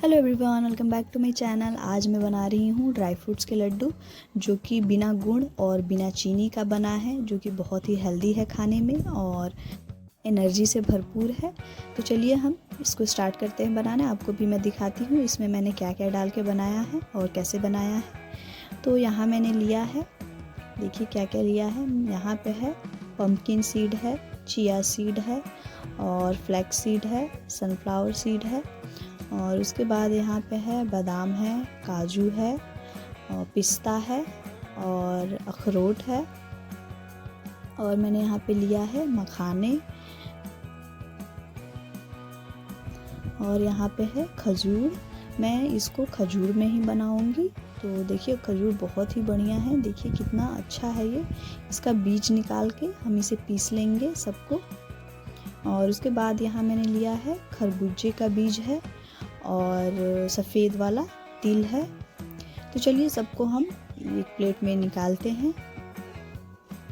Hello everyone, welcome back to my channel. आज मैं बना रही हूँ ड्राई फ्रूट्स के लड्डू जो कि बिना गुड़ और बिना चीनी का बना है, जो कि बहुत ही हेल्दी है खाने में और एनर्जी से भरपूर है। तो चलिए हम इसको स्टार्ट करते हैं बनाना। आपको भी मैं दिखाती हूँ इसमें मैंने क्या क्या डाल के बनाया है और कैसे बनाया है। तो यहाँ मैंने लिया है, देखिए क्या क्या लिया है। यहाँ पे है पम्पकिन सीड है, चिया सीड है और फ्लैक्स सीड है, सनफ्लावर सीड है और उसके बाद यहाँ पे है बादाम है, काजू है और पिस्ता है और अखरोट है और मैंने यहाँ पे लिया है मखाने और यहाँ पे है खजूर। मैं इसको खजूर में ही बनाऊंगी। तो देखिए खजूर बहुत ही बढ़िया है, देखिए कितना अच्छा है ये। इसका बीज निकाल के हम इसे पीस लेंगे सबको। और उसके बाद यहाँ मैंने लिया है खरबूजे का बीज है और सफ़ेद वाला तिल है। तो चलिए सबको हम एक प्लेट में निकालते हैं।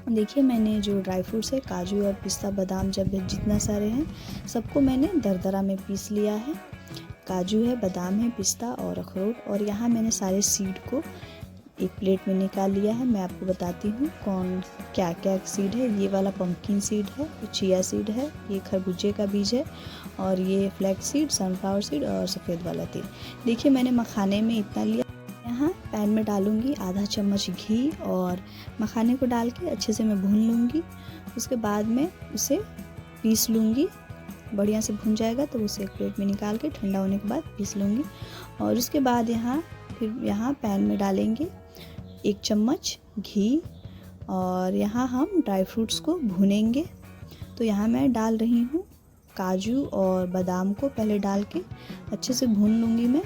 देखिए मैंने जो ड्राई फ्रूट्स है, काजू और पिस्ता बादाम जब जितना सारे हैं सबको मैंने दरदरा में पीस लिया है। काजू है, बादाम है, पिस्ता और अखरोट। और यहाँ मैंने सारे सीड को एक प्लेट में निकाल लिया है। मैं आपको बताती हूँ कौन क्या क्या सीड है। ये वाला पम्पकिन सीड है, ये चिया सीड है, ये खरबूजे का बीज है और ये फ्लैक्स सीड, सनफ्लावर सीड और सफ़ेद वाला तिल। देखिए मैंने मखाने में इतना लिया। यहाँ पैन में डालूंगी आधा चम्मच घी और मखाने को डाल के अच्छे से मैं भून लूँगी। उसके बाद में उसे पीस लूँगी। बढ़िया से भुन जाएगा तो उसे एक प्लेट में निकाल के ठंडा होने के बाद पीस लूँगी। और उसके बाद यहाँ पैन में डालेंगे 1 चम्मच घी और यहाँ हम ड्राई फ्रूट्स को भुनेंगे। तो यहाँ मैं डाल रही हूँ काजू और बादाम को पहले डाल के अच्छे से भून लूँगी मैं।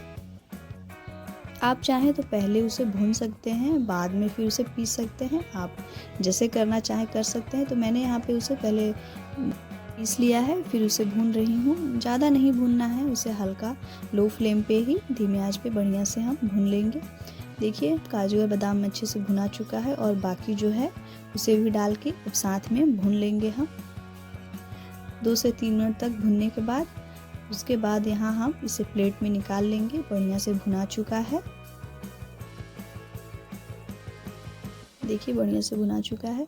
आप चाहें तो पहले उसे भून सकते हैं, बाद में फिर उसे पीस सकते हैं, आप जैसे करना चाहें कर सकते हैं। तो मैंने यहाँ पे उसे पहले पीस लिया है, फिर उसे भून रही हूँ। ज़्यादा नहीं भूनना है उसे, हल्का लो फ्लेम पे ही धीमी आंच पे बढ़िया से हम भून लेंगे। देखिए काजू और बादाम अच्छे से भुना चुका है और बाकी जो है उसे भी डाल के अब साथ में भून लेंगे हम 2 से 3 मिनट तक भुनने के बाद। उसके बाद यहाँ हम इसे प्लेट में निकाल लेंगे। बढ़िया से भुना चुका है, देखिए बढ़िया से भुना चुका है।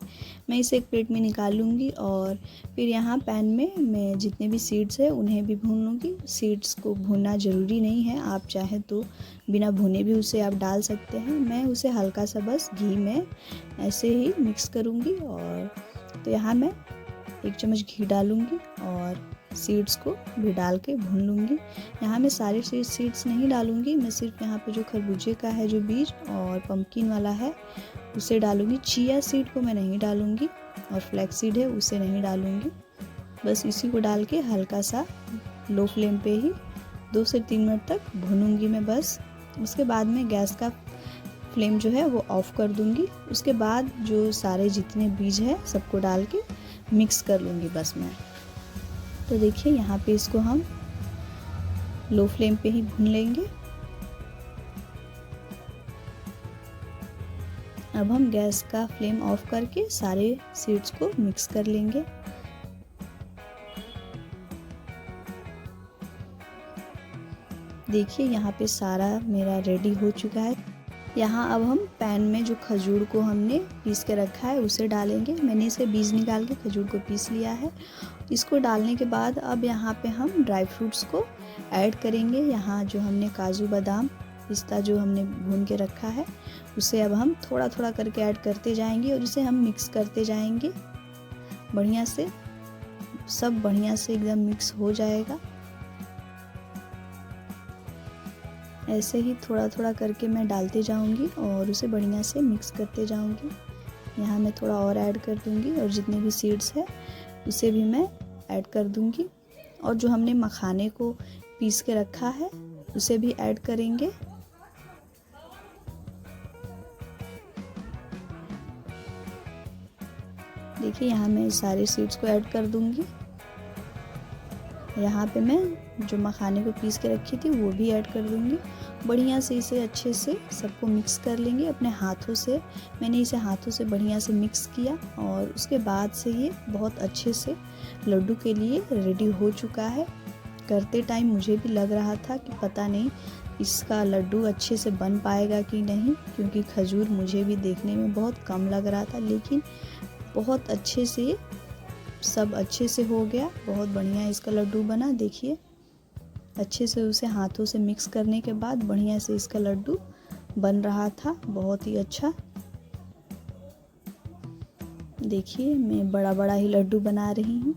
मैं इसे एक प्लेट में निकाल लूँगी और फिर यहाँ पैन में मैं जितने भी सीड्स है उन्हें भी भून लूँगी। सीड्स को भूनना ज़रूरी नहीं है, आप चाहें तो बिना भुने भी उसे आप डाल सकते हैं। मैं उसे हल्का सा बस घी में ऐसे ही मिक्स करूँगी। और तो यहाँ मैं 1 चम्मच घी डालूँगी और सीड्स को भी डाल के भून लूँगी। यहाँ मैं सारे सीड्स नहीं डालूँगी, मैं सिर्फ यहाँ पे जो खरबूजे का है जो बीज और पम्पकिन वाला है उसे डालूँगी। चिया सीड को मैं नहीं डालूँगी और फ्लैक्स सीड है उसे नहीं डालूँगी। बस इसी को डाल के हल्का सा लो फ्लेम पे ही 2 से 3 मिनट तक भूनूँगी मैं बस। उसके बाद में गैस का फ्लेम जो है वो ऑफ़ कर दूँगी। उसके बाद जो सारे जितने बीज है सबको डाल के मिक्स कर लूँगी बस मैं। तो देखिए यहाँ पे इसको हम लो फ्लेम पे ही भून लेंगे। अब हम गैस का फ्लेम ऑफ करके सारे सीड्स को मिक्स कर लेंगे। देखिए यहाँ पे सारा मेरा रेडी हो चुका है। यहाँ अब हम पैन में जो खजूर को हमने पीस के रखा है उसे डालेंगे। मैंने इसे बीज निकाल के खजूर को पीस लिया है। इसको डालने के बाद अब यहाँ पे हम ड्राई फ्रूट्स को ऐड करेंगे। यहाँ जो हमने काजू बादाम पिस्ता जो हमने भून के रखा है उसे अब हम थोड़ा थोड़ा करके ऐड करते जाएंगे और इसे हम मिक्स करते जाएंगे बढ़िया से। सब बढ़िया से एकदम मिक्स हो जाएगा। ऐसे ही थोड़ा थोड़ा करके मैं डालते जाऊंगी और उसे बढ़िया से मिक्स करते जाऊंगी। यहाँ मैं थोड़ा और ऐड कर दूंगी और जितने भी सीड्स है उसे भी मैं ऐड कर दूंगी। और जो हमने मखाने को पीस के रखा है उसे भी ऐड करेंगे। देखिए यहाँ मैं सारे सीड्स को ऐड कर दूंगी। यहाँ पे मैं जो मखाने को पीस के रखी थी वो भी ऐड कर दूंगी। बढ़िया से इसे अच्छे से सबको मिक्स कर लेंगे अपने हाथों से। मैंने इसे हाथों से बढ़िया से मिक्स किया और उसके बाद से ये बहुत अच्छे से लड्डू के लिए रेडी हो चुका है। करते टाइम मुझे भी लग रहा था कि पता नहीं इसका लड्डू अच्छे से बन पाएगा कि नहीं, क्योंकि खजूर मुझे भी देखने में बहुत कम लग रहा था, लेकिन बहुत अच्छे से सब अच्छे से हो गया। बहुत बढ़िया इसका लड्डू बना। देखिए अच्छे से उसे हाथों से मिक्स करने के बाद बढ़िया से इसका लड्डू बन रहा था, बहुत ही अच्छा। देखिए मैं बड़ा बड़ा ही लड्डू बना रही हूँ।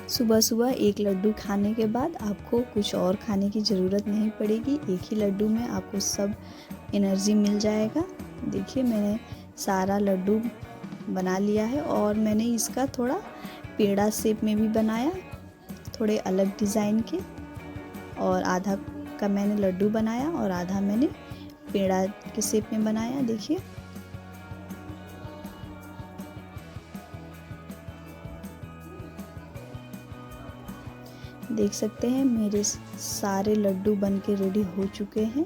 सुबह सुबह एक लड्डू खाने के बाद आपको कुछ और खाने की ज़रूरत नहीं पड़ेगी। एक ही लड्डू में आपको सब एनर्जी मिल जाएगा। देखिए मैंने सारा लड्डू बना लिया है और मैंने इसका थोड़ा पेड़ा शेप में भी बनाया, थोड़े अलग डिज़ाइन के। और आधा का मैंने लड्डू बनाया और आधा मैंने पेड़ा के शेप में बनाया। देखिए देख सकते हैं मेरे सारे लड्डू बन के रेडी हो चुके हैं।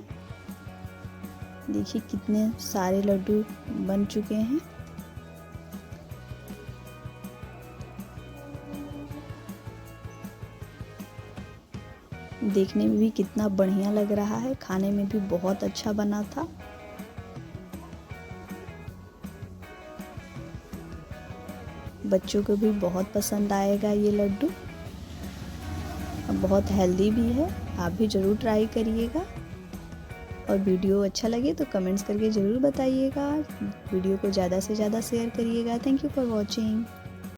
देखिए कितने सारे लड्डू बन चुके हैं। देखने में भी कितना बढ़िया लग रहा है, खाने में भी बहुत अच्छा बना था। बच्चों को भी बहुत पसंद आएगा ये लड्डू, बहुत हेल्दी भी है। आप भी ज़रूर ट्राई करिएगा और वीडियो अच्छा लगे तो कमेंट्स करके ज़रूर बताइएगा। वीडियो को ज़्यादा से ज़्यादा शेयर करिएगा। Thank you for watching.